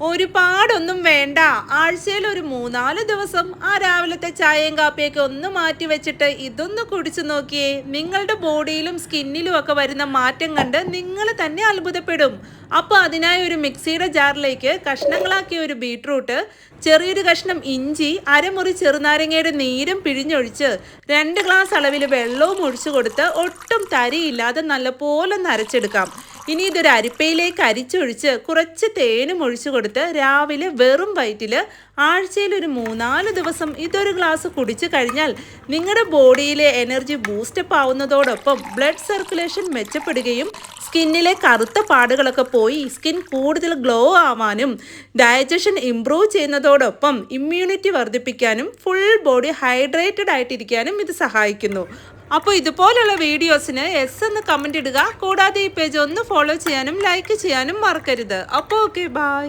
ഒരുപാടൊന്നും വേണ്ട. ആഴ്ചയിൽ ഒരു 3-4 ദിവസം ആ രാവിലത്തെ ചായയും കാപ്പിയൊക്കെ ഒന്ന് മാറ്റി വെച്ചിട്ട് ഇതൊന്ന് കുടിച്ചു നോക്കിയേ. നിങ്ങളുടെ ബോഡിയിലും സ്കിന്നിലും ഒക്കെ വരുന്ന മാറ്റം കണ്ട് നിങ്ങൾ തന്നെ അത്ഭുതപ്പെടും. അപ്പോൾ അതിനായി ഒരു മിക്സിയുടെ ജാറിലേക്ക് കഷ്ണങ്ങളാക്കിയ ഒരു ബീട്രൂട്ട്, ചെറിയൊരു കഷ്ണം ഇഞ്ചി, അരമുറി ചെറുനാരങ്ങയുടെ നീരും പിഴിഞ്ഞൊഴിച്ച് 2 ഗ്ലാസ് അളവിൽ വെള്ളവും ഒഴിച്ചു കൊടുത്ത് ഒട്ടും തരിയില്ലാതെ നല്ലപോലെ നരച്ചെടുക്കാം. ഇനി ഇതൊരു അരിപ്പയിലേക്ക് അരിച്ചൊഴിച്ച് കുറച്ച് തേനും ഒഴിച്ചു കൊടുത്ത് രാവിലെ വെറും വയറ്റിൽ ആഴ്ചയിൽ ഒരു 3-4 ദിവസം ഇതൊരു ഗ്ലാസ് കുടിച്ചു കഴിഞ്ഞാൽ നിങ്ങളുടെ ബോഡിയിലെ എനർജി ബൂസ്റ്റപ്പ് ആവുന്നതോടൊപ്പം ബ്ലഡ് സർക്കുലേഷൻ മെച്ചപ്പെടുകയും സ്കിന്നിലെ കറുത്ത പാടുകളൊക്കെ പോയി സ്കിൻ കൂടുതൽ ഗ്ലോ ആവാനും ഡയജഷൻ ഇംപ്രൂവ് ചെയ്യുന്നതോടൊപ്പം ഇമ്മ്യൂണിറ്റി വർദ്ധിപ്പിക്കാനും ഫുൾ ബോഡി ഹൈഡ്രേറ്റഡ് ആയിട്ടിരിക്കാനും ഇത് സഹായിക്കുന്നു. അപ്പോൾ ഇതുപോലുള്ള വീഡിയോസിന് എസ് എന്ന് കമൻറ്റ് ഇടുക. കൂടാതെ ഈ പേജ് ഒന്ന് ഫോളോ ചെയ്യാനും ലൈക്ക് ചെയ്യാനും മറക്കരുത്. അപ്പോൾ ഓക്കെ, ബൈ.